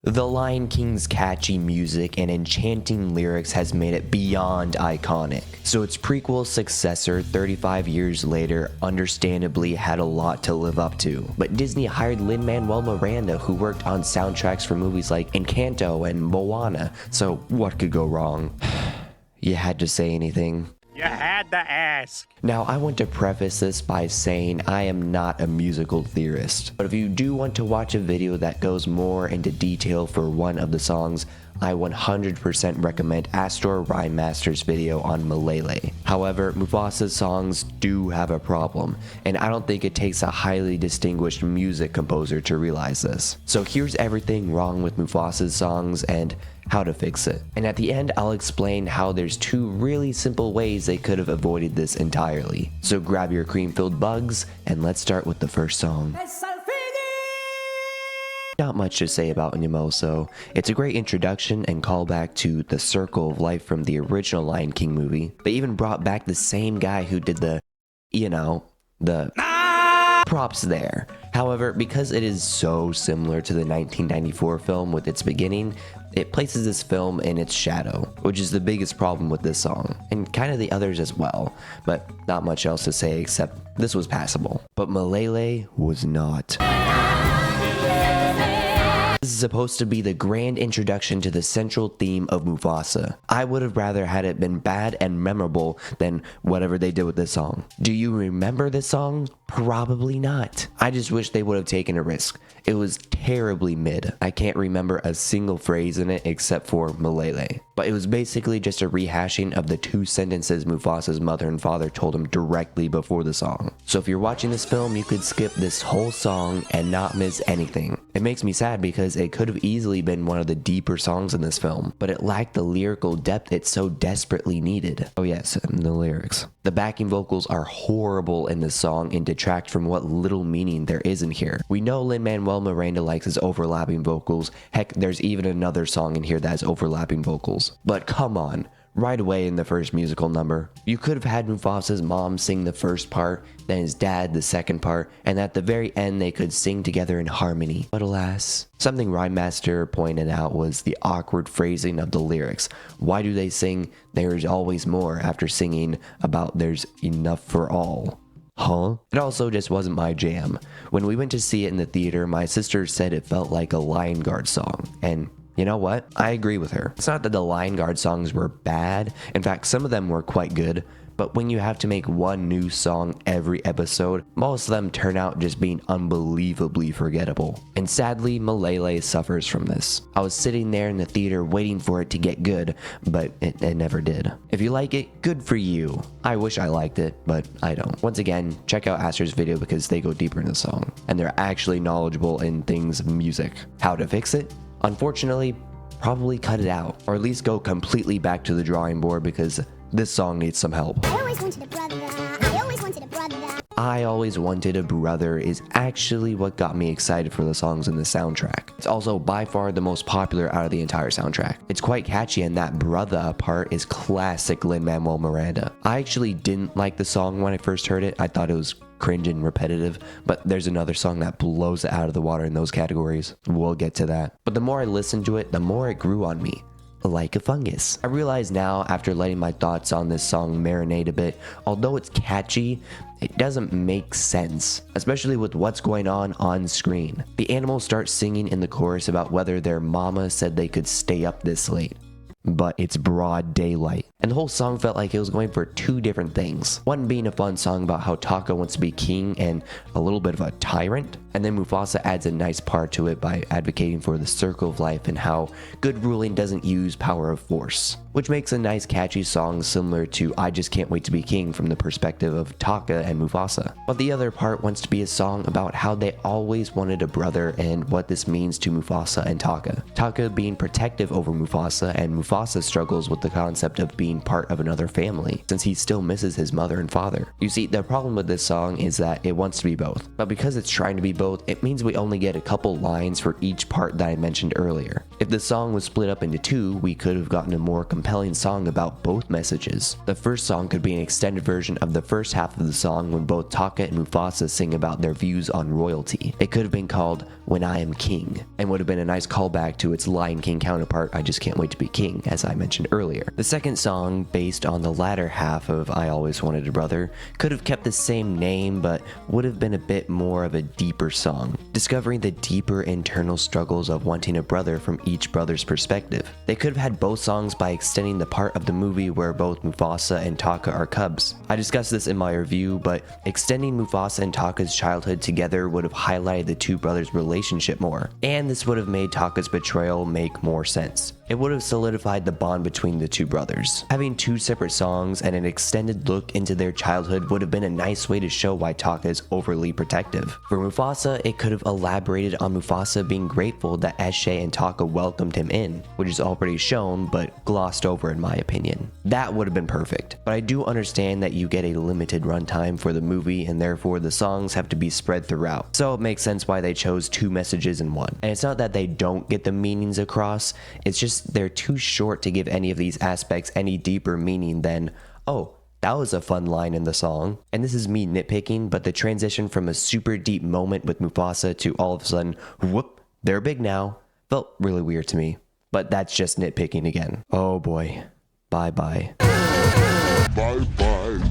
The Lion King's catchy music and enchanting lyrics has made it beyond iconic, so its prequel successor 35 years later understandably had a lot to live up to. But Disney hired Lin-Manuel Miranda, who worked on soundtracks for movies like Encanto and Moana, so what could go wrong? You had to say anything. You had to ask. Now, I want to preface this by saying I am not a musical theorist, but if you do want to watch a video that goes more into detail for one of the songs, I 100% recommend Astor Rhymemaster's video on Milele. However, Mufasa's songs do have a problem, and I don't think it takes a highly distinguished music composer to realize this. So here's everything wrong with Mufasa's songs and how to fix it. And at the end, I'll explain how there's two really simple ways they could have avoided this entirely. So grab your cream-filled bugs, and let's start with the first song. Not much to say about Ngomso. It's a great introduction and callback to the Circle of Life from the original Lion King movie. They even brought back the same guy who did the props there. However, because it is so similar to the 1994 film with its beginning, it places this film in its shadow, which is the biggest problem with this song, and kind of the others as well, but not much else to say except this was passable. But Milele was not. This is supposed to be the grand introduction to the central theme of Mufasa. I would have rather had it been bad and memorable than whatever they did with this song. Do you remember this song? Probably not. I just wish they would have taken a risk. It was terribly mid. I can't remember a single phrase in it except for Milele. But it was basically just a rehashing of the two sentences Mufasa's mother and father told him directly before the song. So if you're watching this film, you could skip this whole song and not miss anything. It makes me sad because it could have easily been one of the deeper songs in this film, but it lacked the lyrical depth it so desperately needed. Oh yes, the lyrics. The backing vocals are horrible in this song and detract from what little meaning there is in here. We know Lin-Manuel Miranda likes his overlapping vocals. Heck, there's even another song in here that has overlapping vocals. But come on. Right away in the first musical number, you could have had Mufasa's mom sing the first part, then his dad the second part, and at the very end they could sing together in harmony. But alas, something Rhymemaster pointed out was the awkward phrasing of the lyrics. Why do they sing "there's always more" after singing about "there's enough for all"? Huh? It also just wasn't my jam. When we went to see it in the theater, my sister said it felt like a Lion Guard song, and you know what? I agree with her. It's not that the Lion Guard songs were bad. In fact, some of them were quite good. But when you have to make one new song every episode, most of them turn out just being unbelievably forgettable. And sadly, Milele suffers from this. I was sitting there in the theater waiting for it to get good, but it never did. If you like it, good for you. I wish I liked it, but I don't. Once again, check out Astor's video because they go deeper in the song, and they're actually knowledgeable in things music. How to fix it? Unfortunately, probably cut it out, or at least go completely back to the drawing board because this song needs some help. I always wanted a brother. I always wanted a brother. I Always Wanted a Brother is actually what got me excited for the songs in the soundtrack. It's also by far the most popular out of the entire soundtrack. It's quite catchy, and that brother part is classic Lin-Manuel Miranda. I actually didn't like the song when I first heard it. I thought it was cringe and repetitive, but there's another song that blows it out of the water in those categories. We'll get to that. But the more I listened to it, the more it grew on me. Like a fungus. I realize now, after letting my thoughts on this song marinate a bit, although it's catchy, it doesn't make sense, especially with what's going on screen. The animals start singing in the chorus about whether their mama said they could stay up this late. But it's broad daylight, and the whole song felt like it was going for two different things. One being a fun song about how Taka wants to be king and a little bit of a tyrant, and then Mufasa adds a nice part to it by advocating for the circle of life and how good ruling doesn't use power of force, which makes a nice catchy song similar to I Just Can't Wait to Be King from the perspective of Taka and Mufasa. But the other part wants to be a song about how they always wanted a brother and what this means to Mufasa and Taka. Taka being protective over Mufasa, and Mufasa struggles with the concept of being part of another family since he still misses his mother and father. You see, the problem with this song is that it wants to be both, but because it's trying to be both, it means we only get a couple lines for each part that I mentioned earlier. If the song was split up into two, we could have gotten a more compelling song about both messages. The first song could be an extended version of the first half of the song when both Taka and Mufasa sing about their views on royalty. It could have been called When I Am King, and would have been a nice callback to its Lion King counterpart, I Just Can't Wait to Be King, as I mentioned earlier. The second song, based on the latter half of I Always Wanted a Brother, could have kept the same name, but would have been a bit more of a deeper song, discovering the deeper internal struggles of wanting a brother from each brother's perspective. They could have had both songs by extending the part of the movie where both Mufasa and Taka are cubs. I discussed this in my review, but extending Mufasa and Taka's childhood together would have highlighted the two brothers' relationship more, and this would have made Taka's betrayal make more sense. It would have solidified the bond between the two brothers. Having two separate songs and an extended look into their childhood would have been a nice way to show why Taka is overly protective. For Mufasa, it could have elaborated on Mufasa being grateful that Eshe and Taka welcomed him in, which is already shown but glossed over in my opinion. That would have been perfect, but I do understand that you get a limited runtime for the movie and therefore the songs have to be spread throughout, so it makes sense why they chose two messages in one. And it's not that they don't get the meanings across, it's just they're too short to give any of these aspects any deeper meaning than, oh, that was a fun line in the song. And this is me nitpicking, but the transition from a super deep moment with Mufasa to all of a sudden, whoop, they're big now, felt really weird to me. But that's just nitpicking again. Oh boy. Bye-bye. Bye-bye.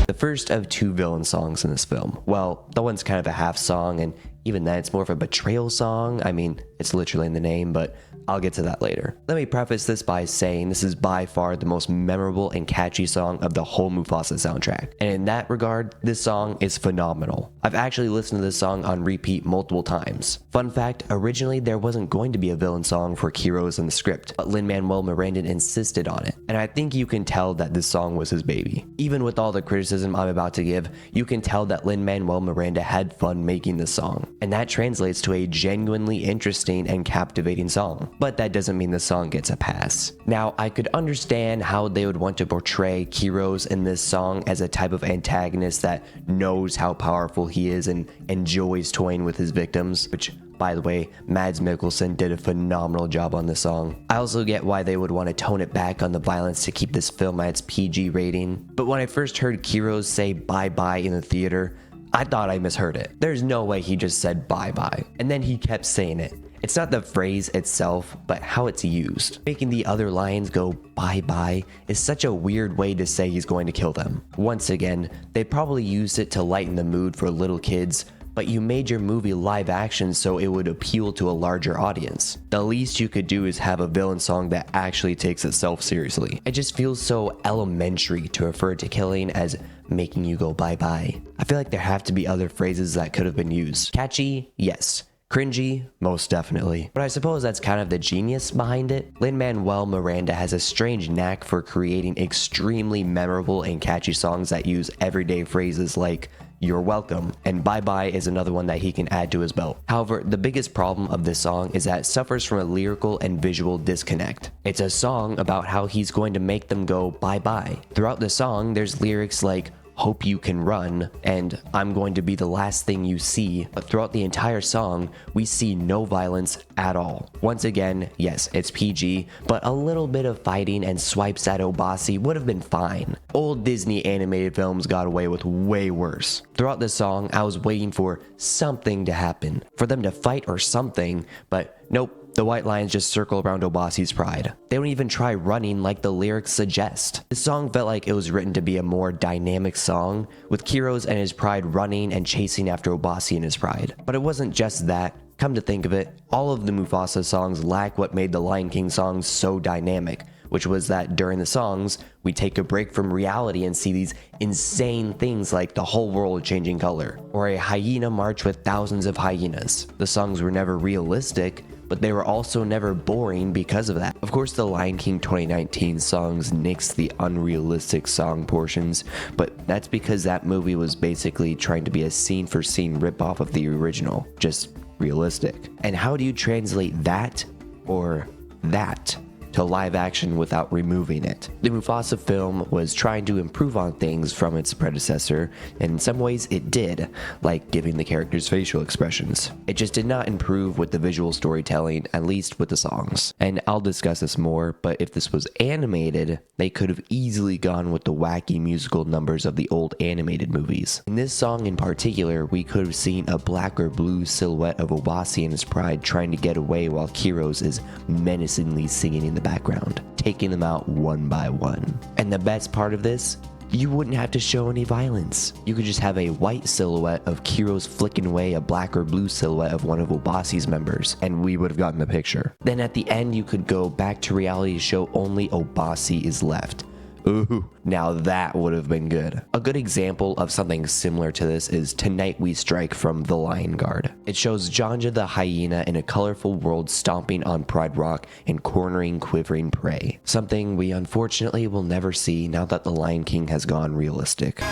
The first of two villain songs in this film. Well, the one's kind of a half song, and even then it's more of a betrayal song. I mean, it's literally in the name, but I'll get to that later. Let me preface this by saying this is by far the most memorable and catchy song of the whole Mufasa soundtrack. And in that regard, this song is phenomenal. I've actually listened to this song on repeat multiple times. Fun fact, originally there wasn't going to be a villain song for Heroes in the script, but Lin-Manuel Miranda insisted on it. And I think you can tell that this song was his baby. Even with all the criticism I'm about to give, you can tell that Lin-Manuel Miranda had fun making this song. And that translates to a genuinely interesting and captivating song. But that doesn't mean the song gets a pass. Now, I could understand how they would want to portray Heroes in this song as a type of antagonist that knows how powerful he is and enjoys toying with his victims, which, by the way, Mads Mikkelsen did a phenomenal job on this song. I also get why they would want to tone it back on the violence to keep this film at its PG rating. But when I first heard Heroes say bye-bye in the theater, I thought I misheard it. There's no way he just said bye-bye. And then he kept saying it. It's not the phrase itself, but how it's used. Making the other lions go bye-bye is such a weird way to say he's going to kill them. Once again, they probably used it to lighten the mood for little kids, but you made your movie live action so it would appeal to a larger audience. The least you could do is have a villain song that actually takes itself seriously. It just feels so elementary to refer to killing as making you go bye-bye. I feel like there have to be other phrases that could have been used. Catchy, yes. Cringy, most definitely. But I suppose that's kind of the genius behind it. Lin-Manuel Miranda has a strange knack for creating extremely memorable and catchy songs that use everyday phrases like "you're welcome," and "bye bye" is another one that he can add to his belt. However, the biggest problem of this song is that it suffers from a lyrical and visual disconnect. It's a song about how he's going to make them go bye bye. Throughout the song, there's lyrics like "hope you can run" and "I'm going to be the last thing you see," but throughout the entire song, we see no violence at all. Once again, yes, it's PG, but a little bit of fighting and swipes at Obasi would have been fine. Old Disney animated films got away with way worse. Throughout the song, I was waiting for something to happen, for them to fight or something, but nope. The white lions just circle around Obasi's pride. They don't even try running like the lyrics suggest. The song felt like it was written to be a more dynamic song, with Kiros and his pride running and chasing after Obasi and his pride. But it wasn't just that. Come to think of it, all of the Mufasa songs lack what made the Lion King songs so dynamic, which was that during the songs, we take a break from reality and see these insane things like the whole world changing color, or a hyena march with thousands of hyenas. The songs were never realistic, but they were also never boring because of that. Of course, the Lion King 2019 songs nixed the unrealistic song portions, but that's because that movie was basically trying to be a scene-for-scene ripoff of the original, just realistic. And how do you translate that or that to live action without removing it. The Mufasa film was trying to improve on things from its predecessor, and in some ways it did, like giving the characters facial expressions. It just did not improve with the visual storytelling, at least with the songs. And I'll discuss this more, but if this was animated, they could have easily gone with the wacky musical numbers of the old animated movies. In this song in particular, we could have seen a black or blue silhouette of Obasi and his pride trying to get away while Kiros is menacingly singing in the background, taking them out one by one. And the best part of this, you wouldn't have to show any violence. You could just have a white silhouette of Kiros flicking away a black or blue silhouette of one of Obasi's members, and we would have gotten the picture. Then at the end, you could go back to reality to show only Obasi is left. Ooh, now that would have been good. A good example of something similar to this is Tonight We Strike from The Lion Guard. It shows Janja the hyena in a colorful world stomping on Pride Rock and cornering quivering prey. Something we unfortunately will never see now that The Lion King has gone realistic.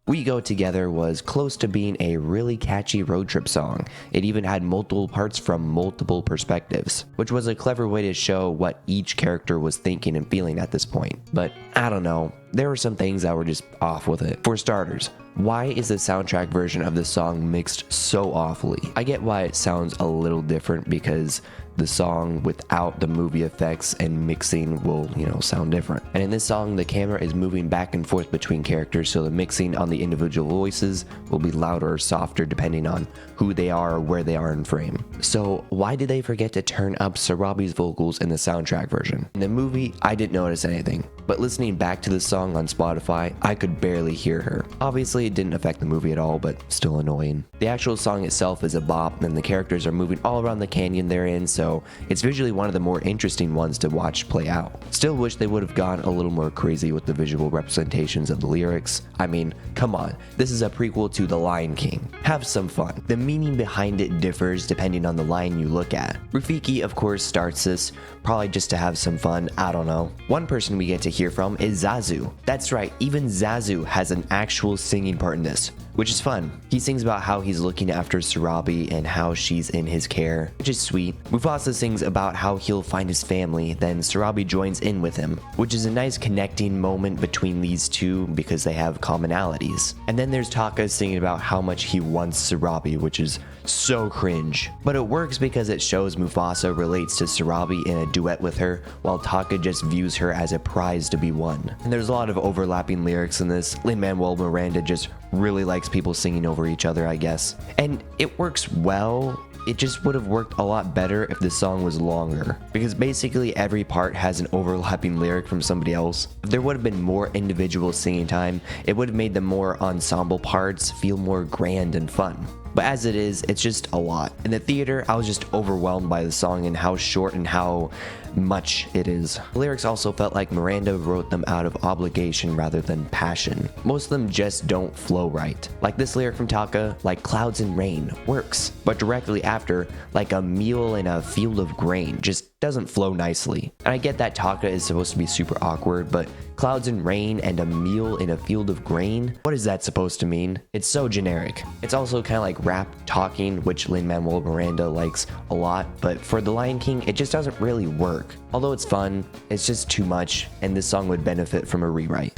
We Go Together was close to being a really catchy road trip song. It even had multiple parts from multiple perspectives, which was a clever way to show what each character was thinking and feeling at this point. But I don't know, there were some things that were just off with it. For starters, why is the soundtrack version of the song mixed so awfully? I get why it sounds a little different because the song without the movie effects and mixing will, sound different. And in this song, the camera is moving back and forth between characters, so the mixing on the individual voices will be louder or softer depending on who they are or where they are in frame. So why did they forget to turn up Sarabi's vocals in the soundtrack version? In the movie, I didn't notice anything, but listening back to the song on Spotify, I could barely hear her. Obviously, it didn't affect the movie at all, but still annoying. The actual song itself is a bop, and the characters are moving all around the canyon they're in, so it's visually one of the more interesting ones to watch play out. Still wish they would have gone a little more crazy with the visual representations of the lyrics. I mean, come on, this is a prequel to The Lion King. Have some fun. The meaning behind it differs depending on the line you look at. Rafiki, of course, starts this, probably just to have some fun, I don't know. One person we get to hear from is Zazu. That's right, even Zazu has an actual singing part in this, which is fun. He sings about how he's looking after Sarabi and how she's in his care, which is sweet. Mufasa sings about how he'll find his family, then Sarabi joins in with him, which is a nice connecting moment between these two because they have commonalities. And then there's Taka singing about how much he wants Sarabi, which is so cringe. But it works because it shows Mufasa relates to Sarabi in a duet with her, while Taka just views her as a prize to be won. And there's a lot of overlapping lyrics in this. Lin-Manuel Miranda just really likes people singing over each other, I guess. And it works well. It just would have worked a lot better if the song was longer, because basically every part has an overlapping lyric from somebody else. If there would have been more individual singing time, it would have made the more ensemble parts feel more grand and fun. But as it is, it's just a lot. In the theater, I was just overwhelmed by the song and how short and how much it is. The lyrics also felt like Miranda wrote them out of obligation rather than passion. Most of them just don't flow right. Like this lyric from Taka, like clouds and rain, works. But directly after, like a meal in a field of grain, just doesn't flow nicely. And I get that Taka is supposed to be super awkward, but clouds and rain and a meal in a field of grain? What is that supposed to mean? It's so generic. It's also kind of like rap talking, which Lin-Manuel Miranda likes a lot, but for The Lion King, it just doesn't really work. Although it's fun, it's just too much, and this song would benefit from a rewrite.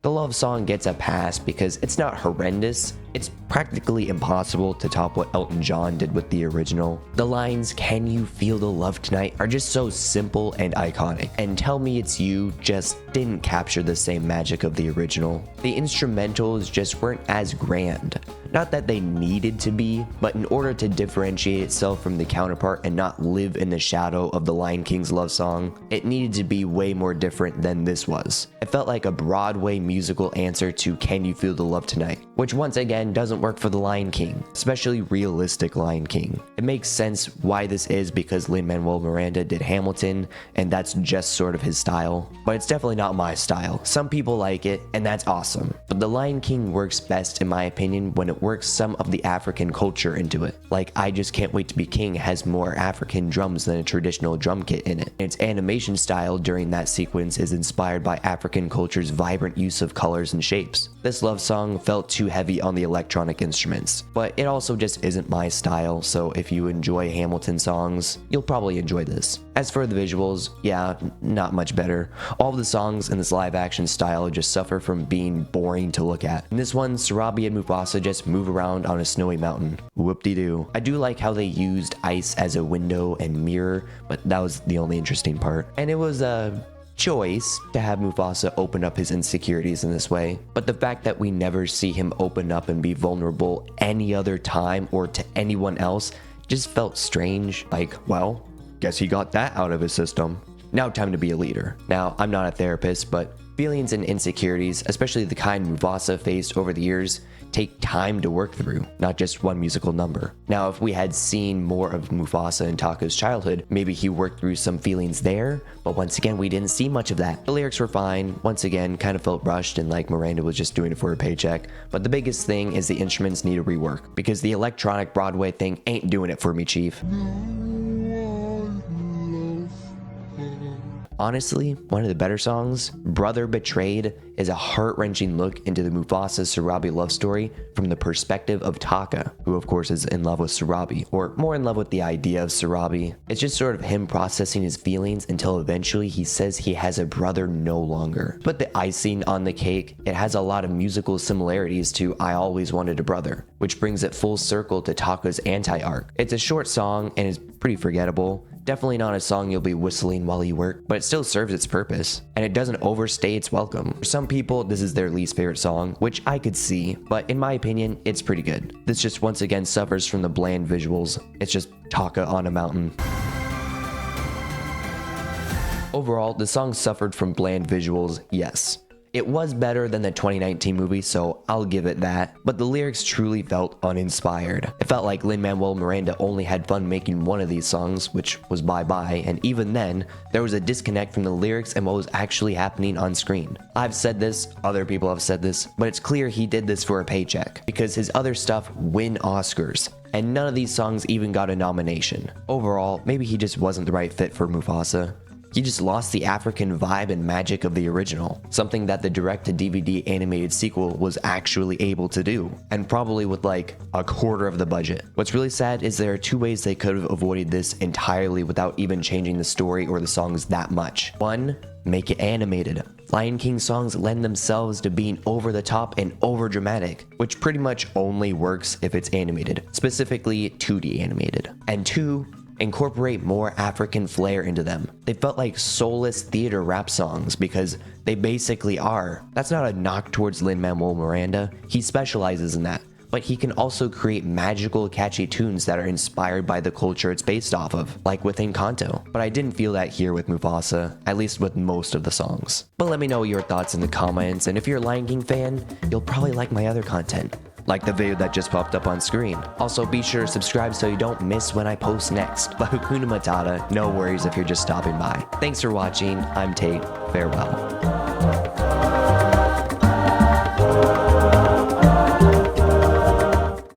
The love song gets a pass because it's not horrendous. It's practically impossible to top what Elton John did with the original. The lines, "Can you feel the love tonight?" are just so simple and iconic. And "Tell Me It's You" just didn't capture the same magic of the original. The instrumentals just weren't as grand. Not that they needed to be, but in order to differentiate itself from the counterpart and not live in the shadow of The Lion King's love song, it needed to be way more different than this was. It felt like a Broadway musical answer to "Can You Feel the Love Tonight?", which once again doesn't work for The Lion King, especially realistic Lion King. It makes sense why this is because Lin-Manuel Miranda did Hamilton, and that's just sort of his style, but it's definitely not my style. Some people like it, and that's awesome, but The Lion King works best in my opinion when it works some of the African culture into it. Like I Just Can't Wait to Be King has more African drums than a traditional drum kit in it. Its animation style during that sequence is inspired by African culture's vibrant use of colors and shapes. This love song felt too heavy on the electronic instruments, but it also just isn't my style, so if you enjoy Hamilton songs, you'll probably enjoy this. As for the visuals, yeah, not much better. All of the songs in this live action style just suffer from being boring to look at. In this one, Sarabi and Mufasa just move around on a snowy mountain. Whoop-de-doo. I do like how they used ice as a window and mirror, but that was the only interesting part. And it was a choice to have Mufasa open up his insecurities in this way, but the fact that we never see him open up and be vulnerable any other time or to anyone else just felt strange. Like, well, guess he got that out of his system. Now time to be a leader. Now, I'm not a therapist, but feelings and insecurities, especially the kind Mufasa faced over the years, take time to work through, not just one musical number. Now, if we had seen more of Mufasa in Taka's childhood, maybe he worked through some feelings there, but once again, we didn't see much of that. The lyrics were fine, once again, kind of felt rushed and like Miranda was just doing it for a paycheck, but the biggest thing is the instruments need a rework, because the electronic Broadway thing ain't doing it for me, Chief. Honestly, one of the better songs, Brother Betrayed, is a heart-wrenching look into the Mufasa-Sarabi love story from the perspective of Taka, who of course is in love with Sarabi, or more in love with the idea of Sarabi. It's just sort of him processing his feelings until eventually he says he has a brother no longer. But the icing on the cake, it has a lot of musical similarities to I Always Wanted a Brother, which brings it full circle to Taka's anti-arc. It's a short song and is pretty forgettable. Definitely not a song you'll be whistling while you work, but it still serves its purpose, and it doesn't overstay its welcome. For some people, this is their least favorite song, which I could see, but in my opinion, it's pretty good. This just once again suffers from the bland visuals. It's just Taka on a mountain. Overall, the song suffered from bland visuals, yes. It was better than the 2019 movie, so I'll give it that, but the lyrics truly felt uninspired. It felt like Lin-Manuel Miranda only had fun making one of these songs, which was Bye Bye, and even then, there was a disconnect from the lyrics and what was actually happening on screen. I've said this, other people have said this, but it's clear he did this for a paycheck, because his other stuff win Oscars, and none of these songs even got a nomination. Overall, maybe he just wasn't the right fit for Mufasa. He just lost the African vibe and magic of the original, something that the direct-to-DVD animated sequel was actually able to do, and probably with like a quarter of the budget. What's really sad is there are two ways they could have avoided this entirely without even changing the story or the songs that much. One, make it animated. Lion King songs lend themselves to being over the top and over dramatic, which pretty much only works if it's animated, specifically 2D animated. And two, incorporate more African flair into them. They felt like soulless theater rap songs because they basically are. That's not a knock towards Lin-Manuel Miranda. He specializes in that, but he can also create magical, catchy tunes that are inspired by the culture it's based off of, like with Encanto. But I didn't feel that here with Mufasa, at least with most of the songs. But let me know your thoughts in the comments, and if you're a Lion King fan, you'll probably like my other content, like the video that just popped up on screen. Also, be sure to subscribe so you don't miss when I post next. But Hakuna Matata, no worries if you're just stopping by. Thanks for watching. I'm Tate. Farewell.